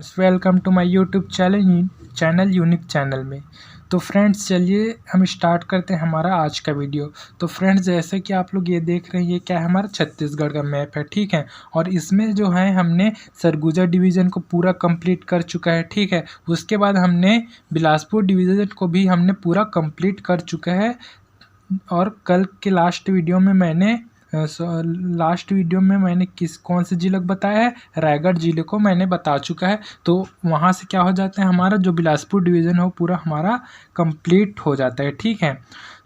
Welcome to my YouTube channel unique channel में। तो friends चलिए हम स्टार्ट करते हैं हमारा आज का वीडियो। तो फ्रेंड्स जैसे कि आप लोग ये देख रहे हैं, ये क्या है, हमारा छत्तीसगढ़ का मैप है, ठीक है। और इसमें जो है हमने सरगुजा डिवीज़न को पूरा कंप्लीट कर चुका है, ठीक है। उसके बाद हमने बिलासपुर डिवीज़न को भी हमने पूरा कंप्लीट कर चुका है। और कल के लास्ट वीडियो में मैंने कौन से जिले को बताया है, रायगढ़ जिले को मैंने बता चुका है। तो वहाँ से क्या हो जाता है, हमारा जो बिलासपुर डिवीज़न है वो पूरा हमारा कंप्लीट हो जाता है, ठीक है।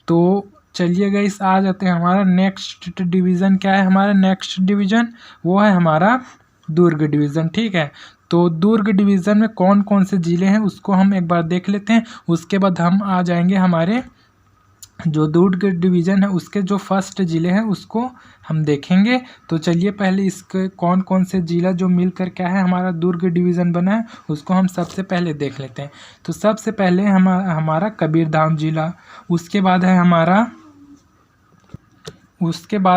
तो चलिए गाइस आ जाते हैं, हमारा नेक्स्ट डिवीज़न क्या है, हमारा नेक्स्ट डिवीज़न वो है हमारा दुर्ग डिवीज़न, ठीक है। तो दुर्ग डिवीज़न में कौन कौन से ज़िले हैं उसको हम एक बार देख लेते हैं। उसके बाद हम आ जाएंगे हमारे जो दुर्ग डिवीज़न है उसके जो फर्स्ट ज़िले हैं उसको हम देखेंगे। तो चलिए पहले इसके कौन कौन से ज़िला जो मिलकर क्या है हमारा दुर्ग डिवीज़न बना है उसको हम सबसे पहले देख लेते हैं। तो सबसे पहले हमारा कबीरधाम ज़िला, उसके बाद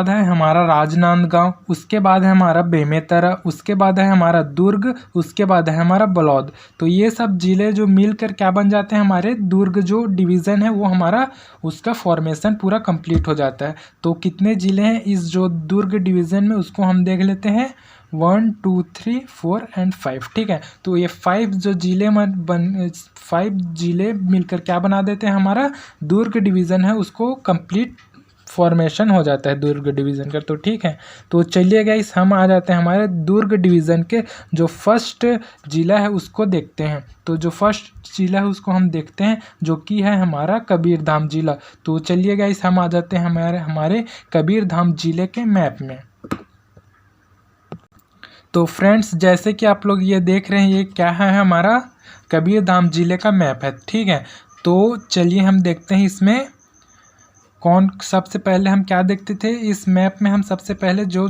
है हमारा राजनांदगांव, उसके बाद है हमारा बेमेतरा, उसके बाद है हमारा दुर्ग, उसके बाद है हमारा बलौद। तो ये सब ज़िले जो मिलकर क्या बन जाते हैं, हमारे दुर्ग जो डिवीज़न है वो हमारा उसका फॉर्मेशन पूरा कंप्लीट हो जाता है। तो कितने ज़िले हैं इस जो दुर्ग डिवीज़न में उसको हम देख लेते हैं, 1 2 3 4 एंड 5, ठीक है। तो ये 5 ज़िले मिलकर क्या बना देते हैं, हमारा दुर्ग डिवीज़न है उसको कंप्लीट फॉर्मेशन हो जाता है दुर्ग डिवीज़न का। तो ठीक है, तो चलिए गाइस हम आ जाते हैं हमारे दुर्ग डिवीज़न के जो फर्स्ट ज़िला है उसको देखते हैं। तो जो फर्स्ट ज़िला है उसको हम देखते हैं जो कि है हमारा कबीरधाम ज़िला। तो चलिए गाइस हम आ जाते हैं हमारे कबीरधाम ज़िले के मैप में। तो फ्रेंड्स जैसे कि आप लोग ये देख रहे हैं, ये क्या है, हमारा कबीरधाम ज़िले का मैप है, ठीक है। तो चलिए हम देखते हैं इसमें सबसे पहले हम क्या देखते थे इस मैप में, हम सबसे पहले जो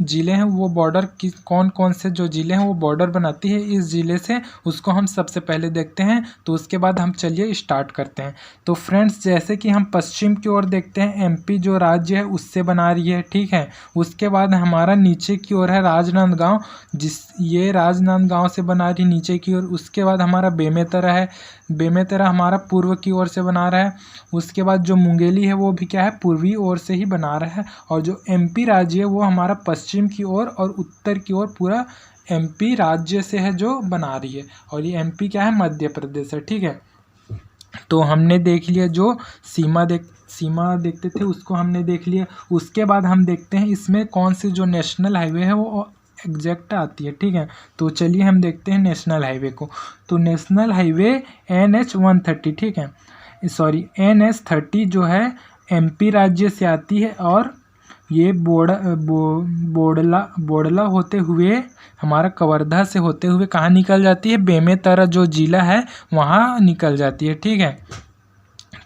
ज़िले हैं वो बॉर्डर की कौन कौन से जो ज़िले हैं वो बॉर्डर बनाती है इस ज़िले से, उसको हम सबसे पहले देखते हैं। तो उसके बाद हम चलिए स्टार्ट करते हैं। तो फ्रेंड्स जैसे कि हम पश्चिम की ओर देखते हैं, एमपी जो राज्य है उससे बना रही है, ठीक है। उसके बाद हमारा नीचे की ओर है राजनांदगांव, ये राजनांदगांव से बना रही नीचे की ओर। उसके बाद हमारा बेमेतरा है, बेमेतरा हमारा पूर्व की ओर से बना रहा है। उसके बाद जो मुंगेली है वो भी क्या है, पूर्वी ओर से ही बना रहा है। और जो एमपी राज्य है वो हमारा पश्चिम की ओर और उत्तर की ओर पूरा एमपी राज्य से है जो बना रही है। और ये एमपी क्या है, मध्य प्रदेश है, ठीक है। तो हमने देख लिया जो सीमा देखते थे उसको हमने देख लिया। उसके बाद हम देखते हैं इसमें कौन सी जो नेशनल हाईवे है वो एग्जैक्ट आती है, ठीक है। तो चलिए हम देखते हैं नेशनल हाईवे को। तो नेशनल हाईवे NH-130, ठीक है, सॉरी NH-30 जो है एमपी राज्य से आती है। और ये बोडला होते हुए हमारा कवर्धा से होते हुए कहाँ निकल जाती है, बेमेतरा जो जिला है वहाँ निकल जाती है, ठीक है।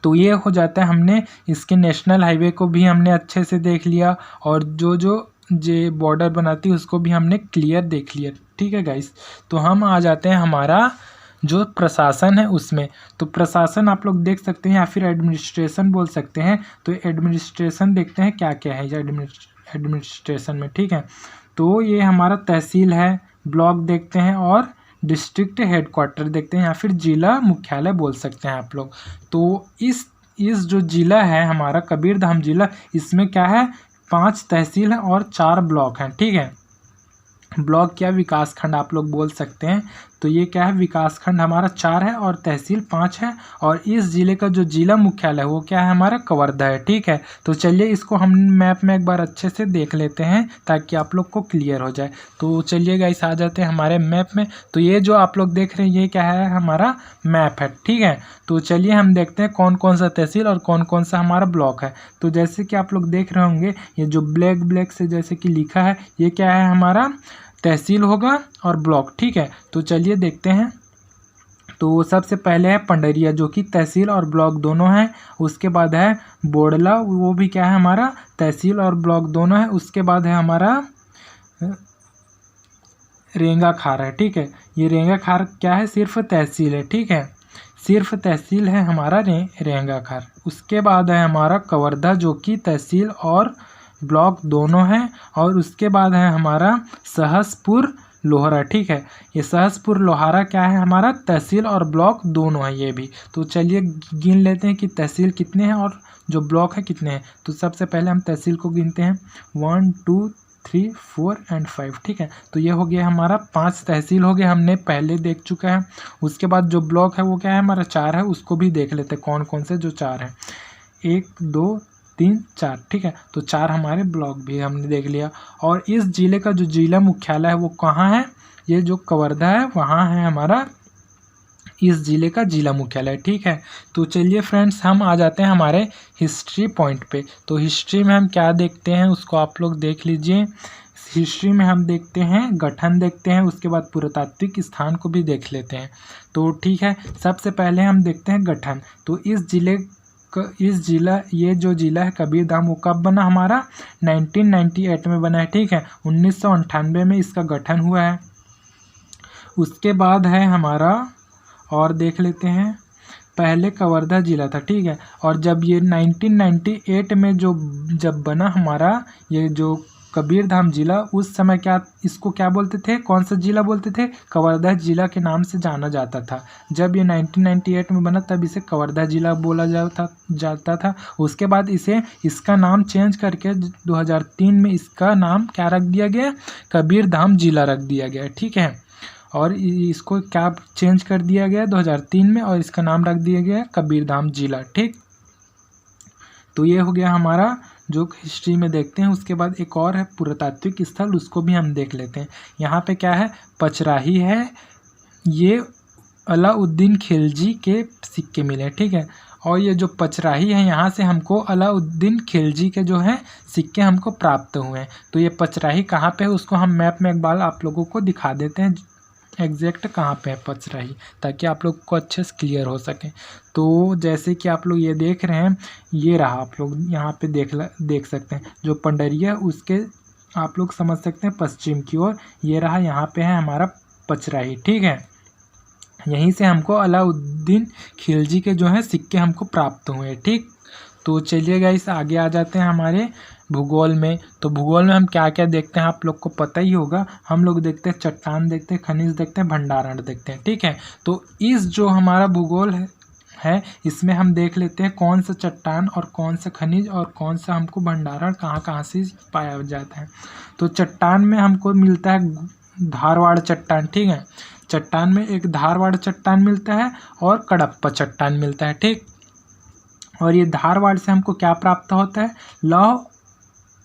तो ये हो जाता है, हमने इसके नेशनल हाईवे को भी हमने अच्छे से देख लिया और जो बॉर्डर बनाती है उसको भी हमने क्लियर देख लिया, ठीक है गाइस। तो हम आ जाते हैं हमारा जो प्रशासन है उसमें। तो प्रशासन आप लोग देख सकते हैं या फिर एडमिनिस्ट्रेशन बोल सकते हैं। तो एडमिनिस्ट्रेशन देखते हैं क्या क्या है ये एडमिनिस्ट्रेशन में, ठीक है। तो ये हमारा तहसील है, ब्लॉक देखते हैं और डिस्ट्रिक्ट हेडक्वार्टर देखते हैं या फिर जिला मुख्यालय बोल सकते हैं आप लोग। तो इस जो जिला है हमारा कबीरधाम जिला, इसमें क्या है, 5 तहसील हैं और 4 ब्लॉक हैं, ठीक है। ब्लॉक क्या विकास खंड आप लोग बोल सकते हैं। तो ये क्या है, विकास खंड हमारा 4 है और तहसील 5 है। और इस ज़िले का जो जिला मुख्यालय है वो क्या है, हमारा कवर्धा है, ठीक है। तो चलिए इसको हम मैप में एक बार अच्छे से देख लेते हैं ताकि आप लोग को क्लियर हो जाए। तो चलिए गाइस आ जाते हैं हमारे मैप में। तो ये जो आप लोग देख रहे हैं ये क्या है, हमारा मैप है, ठीक है। तो चलिए हम देखते हैं कौन कौन सा तहसील और कौन कौन सा हमारा ब्लॉक है। तो जैसे कि आप लोग देख रहे होंगे ये जो ब्लैक से जैसे कि लिखा है ये क्या है, हमारा तहसील होगा और ब्लॉक, ठीक है। तो चलिए देखते हैं। तो सबसे पहले है पंडरिया जो कि तहसील और ब्लॉक दोनों हैं। उसके बाद है बोडला, वो भी क्या है, हमारा तहसील और ब्लॉक दोनों है। उसके बाद है हमारा रेंगा खार है, ठीक है। ये रेंगा खार क्या है, सिर्फ तहसील है, ठीक है, सिर्फ तहसील है हमारा रेंगा खार। उसके बाद है हमारा कवर्धा जो कि तहसील और ब्लॉक दोनों हैं। और उसके बाद है हमारा सहसपुर लोहारा, ठीक है। ये सहसपुर लोहारा क्या है हमारा, तहसील और ब्लॉक दोनों है ये भी। तो चलिए गिन लेते हैं कि तहसील कितने हैं और जो ब्लॉक है कितने हैं। तो सबसे पहले हम तहसील को गिनते हैं 1 2 3 4 एंड 5, ठीक है। तो ये हो गया हमारा 5 तहसील हो गए, हमने पहले देख चुका है। उसके बाद जो ब्लॉक है वो क्या है हमारा 4 है, उसको भी देख लेते हैं कौन कौन से जो 4 हैं। 1 2 3 4, ठीक है। तो 4 हमारे ब्लॉक भी हमने देख लिया। और इस जिले का जो जिला मुख्यालय है वो कहाँ है, ये जो कवर्धा है वहाँ है हमारा इस जिले का जिला मुख्यालय, ठीक है। तो चलिए फ्रेंड्स हम आ जाते हैं हमारे हिस्ट्री पॉइंट पे। तो हिस्ट्री में हम क्या देखते हैं उसको आप लोग देख लीजिए। हिस्ट्री में हम देखते हैं गठन देखते हैं, उसके बाद पुरातात्विक स्थान को भी देख लेते हैं। तो ठीक है, सबसे पहले हम देखते हैं गठन। तो इस जिला ये जो जिला है कबीरधाम वो कब बना हमारा 1998 में बना है, ठीक है। 1998 में इसका गठन हुआ है। उसके बाद है हमारा और देख लेते हैं, पहले कवर्धा जिला था, ठीक है। और जब ये 1998 में जब बना हमारा ये जो कबीरधाम जिला, उस समय इसको क्या बोलते थे, कौन सा जिला बोलते थे, कवर्धा जिला के नाम से जाना जाता था। जब ये 1998 में बना तब इसे कवर्धा जिला बोला जाता था। उसके बाद इसका नाम चेंज करके 2003 में इसका नाम क्या रख दिया गया, कबीरधाम जिला रख दिया गया, ठीक है। और इसको क्या चेंज कर दिया गया 2003 में, और इसका नाम रख दिया गया कबीरधाम जिला, ठीक। तो ये हो गया हमारा जो हिस्ट्री में देखते हैं। उसके बाद एक और है पुरातात्विक स्थल, उसको भी हम देख लेते हैं। यहाँ पे क्या है, पचराही है, ये अलाउद्दीन खिलजी के सिक्के मिले, ठीक है। और ये जो पचराही है यहाँ से हमको अलाउद्दीन खिलजी के जो है सिक्के हमको प्राप्त हुए हैं। तो ये पचराही कहाँ पे है उसको हम मैप में एक बार आप लोगों को दिखा देते हैं एग्जैक्ट कहाँ पे है पचराही, ताकि आप लोग को अच्छे से क्लियर हो सके। तो जैसे कि आप लोग ये देख रहे हैं, ये रहा, आप लोग यहाँ पे देख सकते हैं जो पंडरिया उसके आप लोग समझ सकते हैं पश्चिम की ओर, ये रहा, यहाँ पे है हमारा पचराही, ठीक है। यहीं से हमको अलाउद्दीन खिलजी के जो है सिक्के हमको प्राप्त हुए, ठीक। तो चलिए गाइस आगे आ जाते हैं हमारे भूगोल में। तो भूगोल में हम क्या क्या देखते हैं आप लोग को पता ही होगा। हम लोग देखते हैं चट्टान देखते हैं, खनिज देखते हैं, भंडारण देखते हैं, ठीक है। तो इस जो हमारा भूगोल है इसमें हम देख लेते हैं कौन सा चट्टान और कौन सा खनिज और कौन सा हमको भंडारण कहाँ कहाँ से पाया जाता है। तो चट्टान में हमको मिलता है धारवाड़ चट्टान, ठीक है। चट्टान में एक धारवाड़ चट्टान मिलता है और कडप्पा चट्टान मिलता है, ठीक। और ये धारवाड़ से हमको क्या प्राप्त होता है, लौह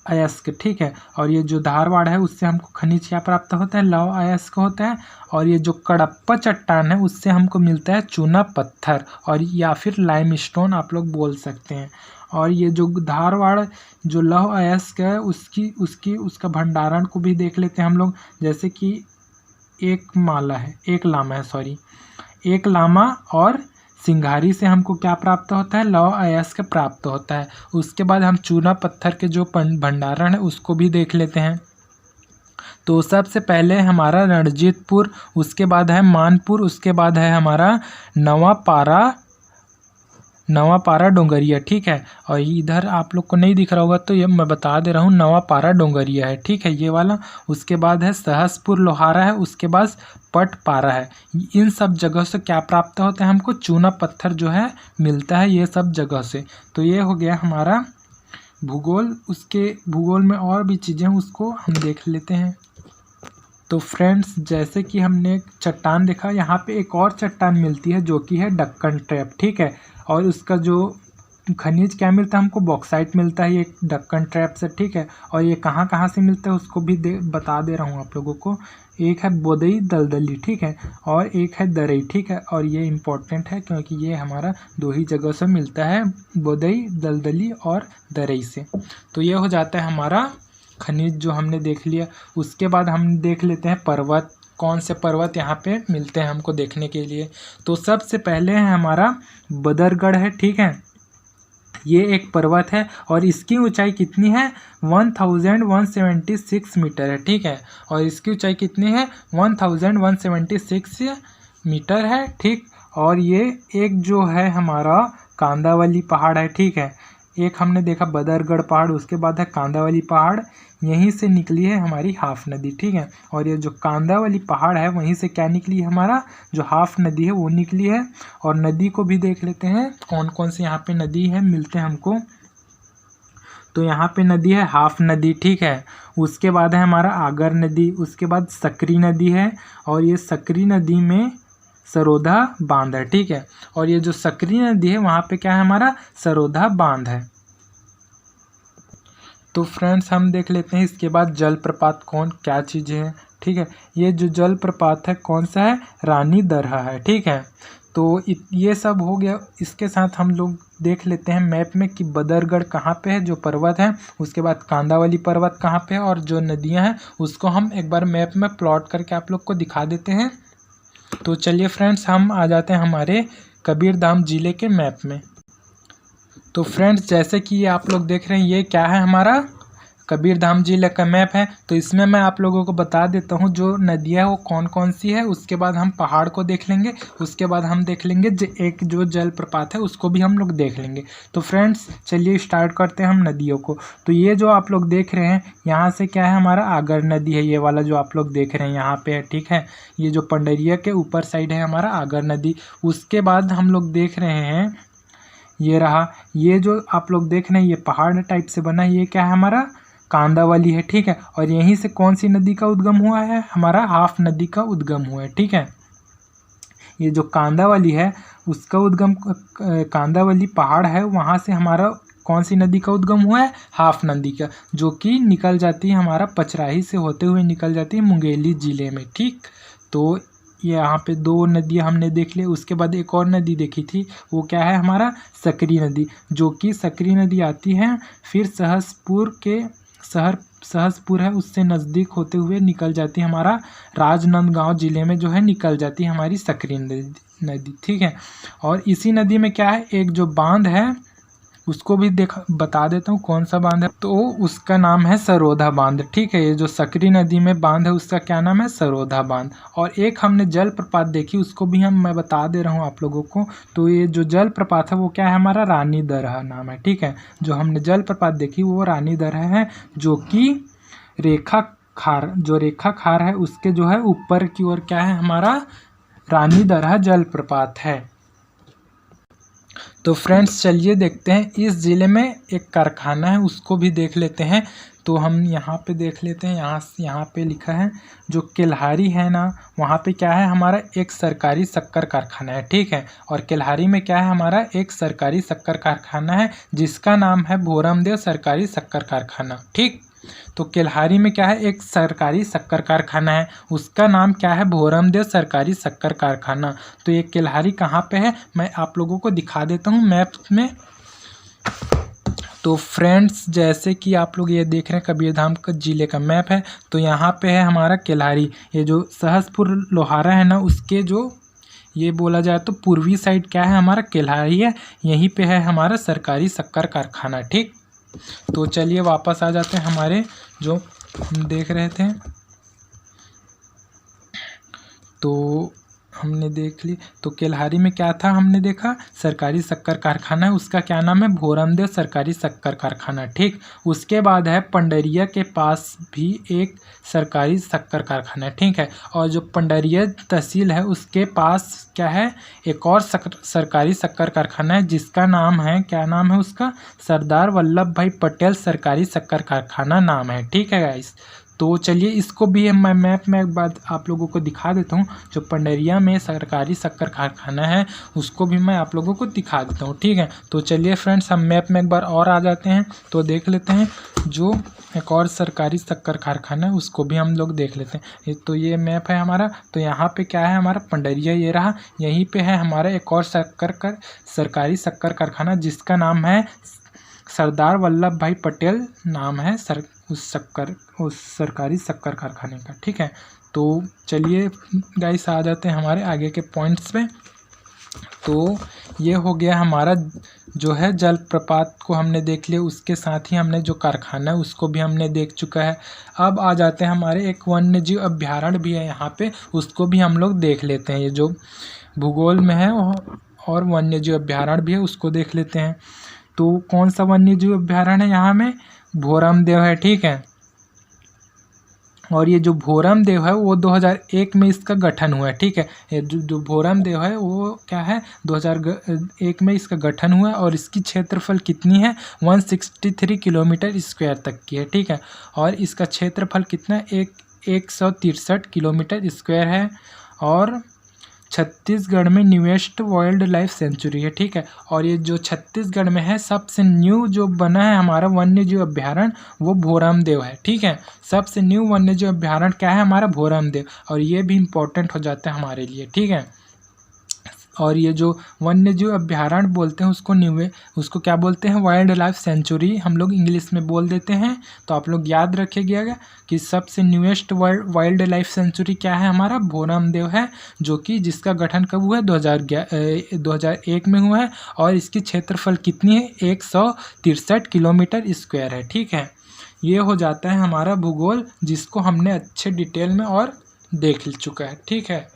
अयस्क, ठीक है। और ये जो धारवाड़ है उससे हमको खनिज क्या प्राप्त होता है, लौह अयस्क होता है। और ये जो कडप्पा चट्टान है उससे हमको मिलता है चूना पत्थर और या फिर लाइमस्टोन आप लोग बोल सकते हैं। और ये जो धारवाड़ जो लौह अयस्क है उसका भंडारण को भी देख लेते हैं हम लोग। जैसे कि एक लामा और सिंघारी से हमको क्या प्राप्त होता है, लौह अयस्क प्राप्त होता है। उसके बाद हम चूना पत्थर के जो भंडारण है उसको भी देख लेते हैं। तो सबसे पहले हमारा रणजीतपुर, उसके बाद है मानपुर, उसके बाद है हमारा नवापारा डोंगरिया, ठीक है। और इधर आप लोग को नहीं दिख रहा होगा तो ये मैं बता दे रहा हूँ, नवापारा डोंगरिया है, ठीक है, ये वाला। उसके बाद है सहसपुर लोहारा है, उसके बाद पटपारा है। इन सब जगह से क्या प्राप्त होता है हमको, चूना पत्थर जो है मिलता है ये सब जगह से। तो ये हो गया हमारा भूगोल। उसके भूगोल में और भी चीज़ें उसको हम देख लेते हैं। तो फ्रेंड्स जैसे कि हमने चट्टान देखा, यहाँ पे एक और चट्टान मिलती है जो कि है डक्कन ट्रैप, ठीक है। और उसका जो खनिज क्या मिलता है हमको, बॉक्साइट मिलता है ये डक्कन ट्रैप से, ठीक है। और ये कहाँ कहाँ से मिलता है उसको भी बता दे रहा हूँ आप लोगों को। एक है बोदई दलदली, ठीक है, और एक है दरई, ठीक है। और ये इम्पोर्टेंट है क्योंकि ये हमारा 2 ही जगह से मिलता है, बोदई दलदली और दरई से। तो ये हो जाता है हमारा खनिज जो हमने देख लिया। उसके बाद हम देख लेते हैं पर्वत, कौन से पर्वत यहाँ पे मिलते हैं हमको देखने के लिए। तो सबसे पहले है हमारा बदरगढ़ है, ठीक है। ये एक पर्वत है और इसकी ऊंचाई कितनी है, 1176 मीटर है, ठीक है। और इसकी ऊंचाई कितनी है, 1176 मीटर है, ठीक। और ये एक जो है हमारा कांदावली पहाड़ है, ठीक है। एक हमने देखा बदरगढ़ पहाड़, उसके बाद है कांदावली पहाड़, यहीं से निकली है हमारी हाफ नदी, ठीक है। और ये जो कांदावली पहाड़ है वहीं से क्या निकली है, हमारा जो हाफ नदी है वो निकली है। और नदी को भी देख लेते हैं कौन कौन सी यहाँ पे नदी है मिलते हैं हमको। तो यहाँ पे नदी है हाफ नदी, ठीक है। उसके बाद है हमारा आगर नदी, उसके बाद सकरी नदी है, और ये सकरी नदी में सरोधा बांध है, ठीक है। और ये जो सकरी नदी है वहाँ पे क्या है, हमारा सरोधा बांध है। तो फ्रेंड्स हम देख लेते हैं इसके बाद जलप्रपात कौन क्या चीज़ है, ठीक है। ये जो जलप्रपात है कौन सा है, रानी दरहा है, ठीक है। तो ये सब हो गया। इसके साथ हम लोग देख लेते हैं मैप में कि बदरगढ़ कहाँ पे है जो पर्वत है, उसके बाद कांदावली पर्वत कहाँ पे है, और जो नदियाँ हैं उसको हम एक बार मैप में प्लॉट करके आप लोग को दिखा देते हैं। तो चलिए फ्रेंड्स हम आ जाते हैं हमारे कबीरधाम ज़िले के मैप में। तो फ्रेंड्स जैसे कि ये आप लोग देख रहे हैं ये क्या है, हमारा कबीरधाम जिले का मैप है। तो इसमें मैं आप लोगों को बता देता हूँ जो नदियाँ है वो कौन कौन सी है, उसके बाद हम पहाड़ को देख लेंगे, उसके बाद हम देख लेंगे एक जो जलप्रपात है उसको भी हम लोग देख लेंगे। तो फ्रेंड्स चलिए स्टार्ट करते हैं हम नदियों को। तो ये जो आप लोग देख रहे हैं यहाँ से क्या है, हमारा आगर नदी है, ये वाला जो आप लोग देख रहे हैं यहाँ पे है, ठीक है। ये जो पंडरिया के ऊपर साइड है हमारा आगर नदी। उसके बाद हम लोग देख रहे हैं ये रहा, ये जो आप लोग देख रहे हैं ये पहाड़ टाइप से बना है, ये क्या है, हमारा कांदावली है, ठीक है। और यहीं से कौन सी नदी का उद्गम हुआ है, हमारा हाफ नदी का उद्गम हुआ है, ठीक है। ये जो कांदावली है उसका उद्गम कांदावली पहाड़ है, वहाँ से हमारा कौन सी नदी का उद्गम हुआ है, हाफ नदी का, जो कि निकल जाती है हमारा पचराही से होते हुए निकल जाती है मुंगेली ज़िले में, ठीक। तो यहाँ पे दो नदियाँ हमने देख ली। उसके बाद एक और नदी देखी थी, वो क्या है, हमारा सकरी नदी, जो कि सकरी नदी आती है फिर सहसपुर है उससे नज़दीक होते हुए निकल जाती है हमारा राजनांदगांव ज़िले में जो है निकल जाती है हमारी सकरी नदी, ठीक है। और इसी नदी में क्या है, एक जो बांध है उसको भी बता देता हूँ कौन सा बांध है। तो उसका नाम है सरोधा बांध, ठीक है। ये जो सकरी नदी में बांध है उसका क्या नाम है, सरोधा बांध। और एक हमने जलप्रपात देखी उसको भी मैं बता दे रहा हूँ आप लोगों को। तो ये जो जलप्रपात है वो क्या है, हमारा रानी दरहा नाम है, ठीक है। जो हमने जलप्रपात देखी वो रानी दरहा है, जो कि रेखा खार है उसके जो है ऊपर की ओर क्या है, हमारा रानी दरहा जलप्रपात है। तो फ्रेंड्स चलिए देखते हैं इस ज़िले में एक कारखाना है उसको भी देख लेते हैं। तो हम यहाँ पे देख लेते हैं, यहाँ पे लिखा है जो केल्हारी है ना, वहाँ पे क्या है, हमारा एक सरकारी शक्कर कारखाना है, ठीक है। और केल्हारी में क्या है, हमारा एक सरकारी शक्कर कारखाना है जिसका नाम है भोरमदेव सरकारी शक्कर कारखाना, ठीक। तो केल्हारी में क्या है, एक सरकारी शक्कर कारखाना है, उसका नाम क्या है, भोरमदेव सरकारी शक्कर कारखाना। तो ये केल्हारी कहाँ पे है मैं आप लोगों को दिखा देता हूँ मैप में। तो फ्रेंड्स जैसे कि आप लोग ये देख रहे हैं कबीरधाम का ज़िले का मैप है, तो यहाँ पे है हमारा केल्हारी। ये जो सहसपुर लोहारा है ना, उसके जो ये बोला जाए तो पूर्वी साइड क्या है, हमारा केल्हारी है, यहीं पे है हमारा सरकारी शक्कर कारखाना, ठीक। तो चलिए वापस आ जाते हैं हमारे जो हम देख रहे थे। तो हमने देख ली, तो केल्हारी में क्या था, हमने देखा सरकारी शक्कर कारखाना है, उसका क्या नाम है, भोरमदेव सरकारी शक्कर कारखाना, ठीक। उसके बाद है पंडरिया के पास भी एक सरकारी शक्कर कारखाना है, ठीक है। और जो पंडरिया तहसील है उसके पास क्या है, एक और सरकारी शक्कर कारखाना है जिसका नाम है, क्या नाम है उसका, सरदार वल्लभ भाई पटेल सरकारी शक्कर कारखाना नाम है, ठीक है गाइस। तो चलिए इसको भी मैं मैप में एक बार आप लोगों को दिखा देता हूँ। जो पंडरिया में सरकारी शक्कर कारखाना है उसको भी मैं आप लोगों को दिखा देता हूँ, ठीक है। तो चलिए फ्रेंड्स हम मैप में एक बार और आ जाते हैं, तो देख लेते हैं जो एक और सरकारी शक्कर कारखाना है उसको भी हम लोग देख लेते हैं। तो ये मैप है हमारा, तो यहाँ पे क्या है, हमारा पंडरिया ये रहा, यहीं पे है हमारा एक और सरकारी शक्कर कारखाना जिसका नाम है सरदार वल्लभ भाई पटेल नाम है उस सरकारी शक्कर कारखाने का, ठीक है। तो चलिए गाइस आ जाते हैं हमारे आगे के पॉइंट्स पे। तो ये हो गया हमारा जो है जलप्रपात को हमने देख लिया, उसके साथ ही हमने जो कारखाना है उसको भी हमने देख चुका है। अब आ जाते हैं हमारे एक वन्य जीव अभ्यारण्य भी है यहाँ पे, उसको भी हम लोग देख लेते हैं। ये जो भूगोल में है और वन्य जीव अभ्यारण्य भी है उसको देख लेते हैं। तो कौन सा वन्य जीव अभ्यारण्य है यहाँ में? भोरमदेव है, ठीक है। और ये जो भोरमदेव है वो 2001 में इसका गठन हुआ है, ठीक है। ये जो भोरमदेव है वो क्या है, 2001 में इसका गठन हुआ है और इसकी क्षेत्रफल कितनी है, 163 किलोमीटर स्क्वायर तक की है, ठीक है। और इसका क्षेत्रफल कितना है, 163 किलोमीटर स्क्वायर है और छत्तीसगढ़ में न्यूएस्ट वाइल्ड लाइफ सेंचुरी है, ठीक है। और ये जो छत्तीसगढ़ में है सबसे न्यू जो बना है हमारा वन्य जीव अभ्यारण्य वो भोरमदेव है, ठीक है। सबसे न्यू वन्य जीव अभ्यारण्य क्या है, हमारा भोरमदेव। और ये भी इम्पोर्टेंट हो जाता है हमारे लिए, ठीक है। और ये जो वन्य जीव अभ्यारण्य बोलते हैं उसको क्या बोलते हैं, वाइल्ड लाइफ सेंचुरी हम लोग इंग्लिश में बोल देते हैं। तो आप लोग याद रखिएगा कि सबसे न्यूएस्ट वाइल्ड लाइफ सेंचुरी क्या है, हमारा भोरमदेव है, जो कि जिसका गठन कब हुआ है, 2001 में हुआ है। और इसकी क्षेत्रफल कितनी है, 163 किलोमीटर स्क्वायर है, ठीक है। ये हो जाता है हमारा भूगोल, जिसको हमने अच्छे डिटेल में और देख चुका है, ठीक है।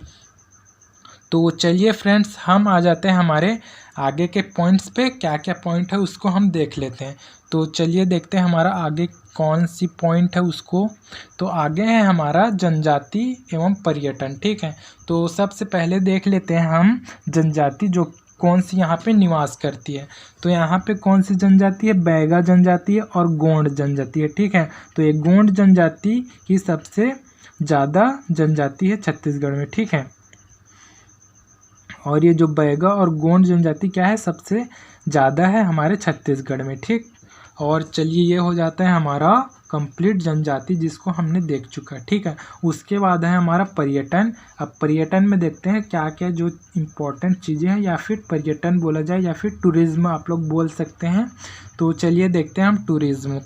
तो चलिए फ्रेंड्स, हम आ जाते हैं हमारे आगे के पॉइंट्स पे। क्या क्या पॉइंट है उसको हम देख लेते हैं। तो चलिए देखते हैं हमारा आगे कौन सी पॉइंट है उसको। तो आगे है हमारा जनजाति एवं पर्यटन, ठीक है। तो सबसे पहले देख लेते हैं हम जनजाति जो कौन सी यहाँ पे निवास करती है। तो यहाँ पे कौन सी जनजाति है, बैगा जनजाति है और गोंड जनजाति है, ठीक है। तो ये गोंड जनजाति की सबसे ज़्यादा जनजाति है छत्तीसगढ़ में, ठीक है। और ये जो बैगा और गोंड जनजाति क्या है, सबसे ज़्यादा है हमारे छत्तीसगढ़ में, ठीक। और चलिए ये हो जाता है हमारा कंप्लीट जनजाति, जिसको हमने देख चुका है, ठीक है। उसके बाद है हमारा पर्यटन। अब पर्यटन में देखते हैं क्या क्या जो इम्पोर्टेंट चीज़ें हैं, या फिर पर्यटन बोला जाए या फिर टूरिज्म आप लोग बोल सकते हैं। तो चलिए देखते हैं हम टूरिज्म।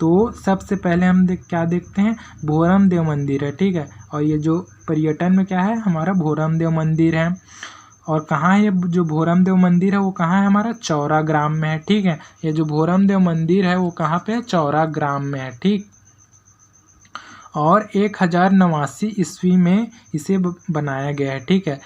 तो सबसे पहले हम क्या देखते हैं, भोरमदेव मंदिर है, ठीक है। और ये जो पर्यटन में क्या है, हमारा भोरमदेव मंदिर है। और कहाँ है ये जो भोरमदेव मंदिर है, वो कहाँ है, हमारा चौरा ग्राम में है, ठीक है। ये जो भोरमदेव मंदिर है वो कहाँ पे है, चौरा ग्राम में है, ठीक। और 1089 ईस्वी में इसे बनाया गया है, ठीक है।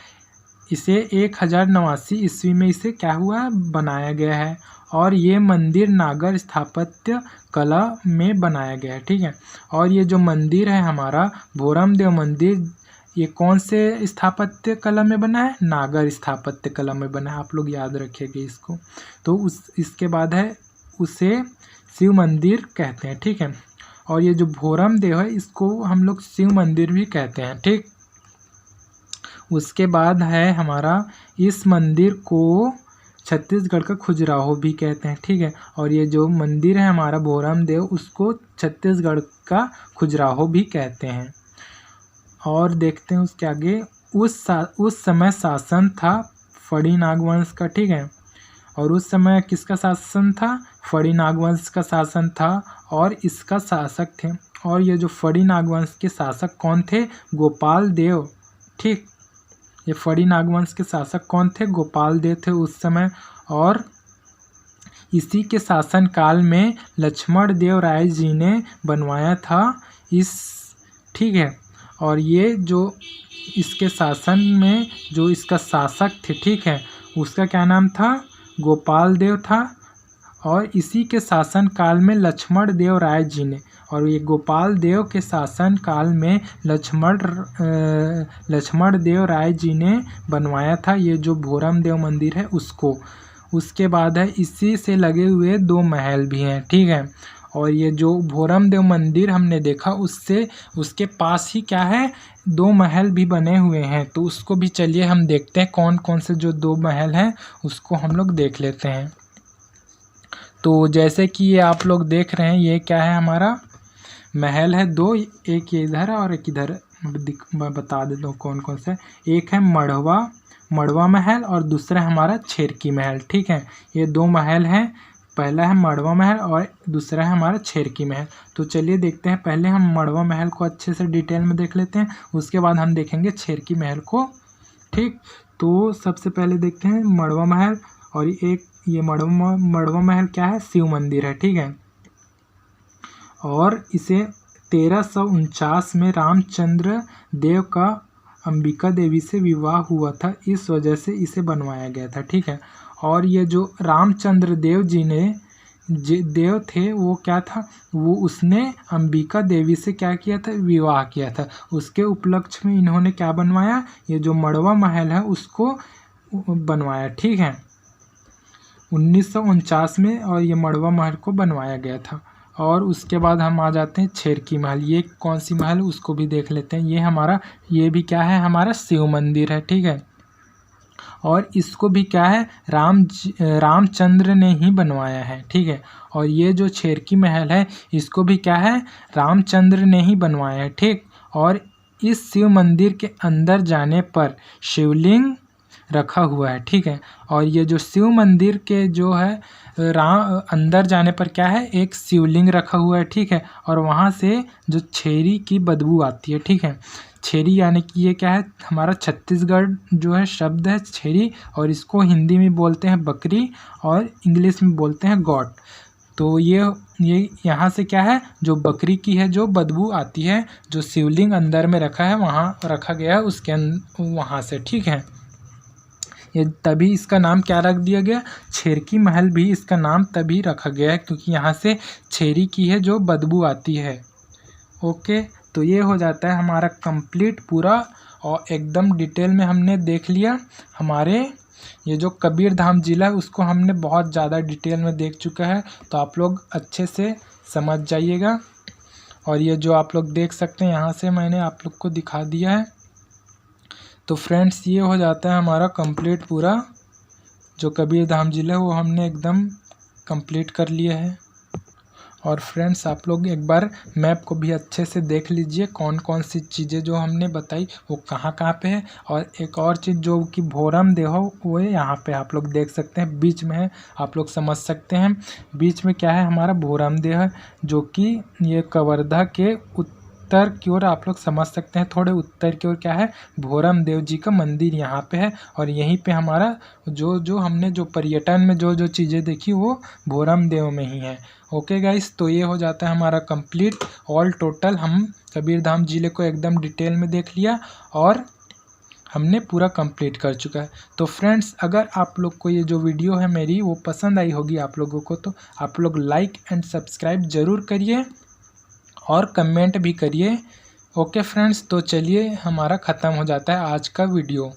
इसे 1089 ईस्वी में इसे क्या हुआ, बनाया गया है। और ये मंदिर नागर स्थापत्य कला में बनाया गया है, ठीक है। और ये जो मंदिर है हमारा भोरमदेव मंदिर, ये कौन से स्थापत्य कला में बना है, नागर स्थापत्य कला में बना है, आप लोग याद रखिएगा इसको। तो इसके बाद है उसे शिव मंदिर कहते हैं, ठीक है। और ये जो भोरमदेव है इसको हम लोग शिव मंदिर भी कहते हैं, ठीक। उसके बाद है हमारा इस मंदिर को छत्तीसगढ़ का खजुराहो भी कहते हैं, ठीक है। और ये जो मंदिर है हमारा भोरमदेव, उसको छत्तीसगढ़ का खजुराहो भी कहते हैं। और देखते हैं उसके आगे, उस समय शासन था फड़ी नागवंश का, ठीक है। और उस समय किसका शासन था, फड़ी नागवंश का शासन था और इसका शासक थे। और ये जो फड़ी नागवंश के शासक कौन थे, गोपाल देव, ठीक। ये फड़ी नागवंश के शासक कौन थे, गोपाल देव थे उस समय। और इसी के शासन काल में लक्ष्मण देव राय जी ने बनवाया था इस, ठीक है। और ये जो इसके शासन में जो इसका शासक थे, ठीक है, उसका क्या नाम था, गोपाल देव था। और इसी के शासन काल में लक्ष्मण देव राय जी ने, और ये गोपाल देव के शासन काल में लक्ष्मण देव राय जी ने बनवाया था ये जो भोरमदेव मंदिर है उसको। उसके बाद है इसी से लगे हुए 2 महल भी हैं, ठीक है। और ये जो भोरमदेव मंदिर हमने देखा उससे उसके पास ही क्या है, 2 महल भी बने हुए हैं। तो उसको भी चलिए हम देखते हैं कौन कौन से जो 2 महल हैं उसको हम लोग देख लेते हैं। तो जैसे कि ये आप लोग देख रहे हैं, ये क्या है, हमारा महल है 2, एक ये इधर है और एक इधर। मैं बता देता हूँ कौन कौन सा। एक है मड़वा महल और दूसरा हमारा छेरकी महल, ठीक है। ये 2 महल हैं, पहला है मड़वा महल और दूसरा है हमारा छेरकी महल। तो चलिए देखते हैं, पहले हम मड़वा महल को अच्छे से डिटेल में देख लेते हैं, उसके बाद हम देखेंगे छेरकी महल को, ठीक। तो सबसे पहले देखते हैं मड़वा महल। और एक ये मड़वा महल क्या है, शिव मंदिर है, ठीक है। और इसे 1349 में रामचंद्र देव का अंबिका देवी से विवाह हुआ था, इस वजह से इसे बनवाया गया था, ठीक है। और ये जो रामचंद्र देव जी ने देव थे वो क्या था, वो उसने अंबिका देवी से क्या किया था, विवाह किया था। उसके उपलक्ष्य में इन्होंने क्या बनवाया, ये जो मड़वा महल है उसको बनवाया। ठीक है, 1949 में और ये मड़वा महल को बनवाया गया था। और उसके बाद हम आ जाते हैं छेरकी महल। ये कौन सी महल उसको भी देख लेते हैं। ये भी क्या है, हमारा शिव मंदिर है। ठीक है, और इसको भी क्या है, रामचंद्र ने ही बनवाया है। ठीक है, और ये जो छेरकी महल है इसको भी क्या है, रामचंद्र ने ही बनवाया है। ठीक, और इस शिव मंदिर के अंदर जाने पर शिवलिंग रखा हुआ है। ठीक है, और ये जो शिव मंदिर के जो है अंदर जाने पर क्या है, एक शिवलिंग रखा हुआ है। ठीक है, और वहाँ से जो छेरी की बदबू आती है। ठीक है, छेरी यानी कि ये क्या है, हमारा छत्तीसगढ़ जो है शब्द है छेरी, और इसको हिंदी में बोलते हैं बकरी और इंग्लिश में बोलते हैं गॉट। तो ये यहाँ से क्या है, जो बकरी की है जो बदबू आती है, जो शिवलिंग अंदर में रखा है वहाँ रखा गया है उसके वहाँ से। ठीक है, ये तभी इसका नाम क्या रख दिया गया, छेरकी महल भी इसका नाम तभी रखा गया है क्योंकि यहाँ से छेरी की है जो बदबू आती है। ओके, तो ये हो जाता है हमारा कंप्लीट पूरा, और एकदम डिटेल में हमने देख लिया। हमारे ये जो कबीरधाम ज़िला है उसको हमने बहुत ज़्यादा डिटेल में देख चुका है, तो आप लोग अच्छे से समझ जाइएगा। और ये जो आप लोग देख सकते हैं यहाँ से मैंने आप लोग को दिखा दिया है। तो फ्रेंड्स ये हो जाता है हमारा कंप्लीट पूरा जो कबीरधाम ज़िला है वो हमने एकदम कंप्लीट कर लिया है। और फ्रेंड्स आप लोग एक बार मैप को भी अच्छे से देख लीजिए, कौन कौन सी चीज़ें जो हमने बताई वो कहाँ कहाँ पे है। और एक और चीज़ जो कि भोरम देव वो यहाँ पे आप लोग देख सकते हैं, बीच में है, आप लोग समझ सकते हैं। बीच में क्या है, हमारा भोरम देव है जो कि ये कवर्धा के उत्तर की ओर आप लोग समझ सकते हैं, थोड़े उत्तर की ओर क्या है, भोरम देव जी का मंदिर यहाँ पे है। और यहीं पे हमारा जो हमने जो पर्यटन में जो चीज़ें देखी वो भोरम देव में ही है। ओके गाइस, तो ये हो जाता है हमारा कंप्लीट ऑल टोटल, हम कबीरधाम ज़िले को एकदम डिटेल में देख लिया और हमने पूरा कंप्लीट कर चुका है। तो फ्रेंड्स अगर आप लोग को ये जो वीडियो है मेरी वो पसंद आई होगी आप लोगों को, तो आप लोग लाइक एंड सब्सक्राइब ज़रूर करिए और कमेंट भी करिए। ओके फ्रेंड्स, तो चलिए हमारा ख़त्म हो जाता है आज का वीडियो।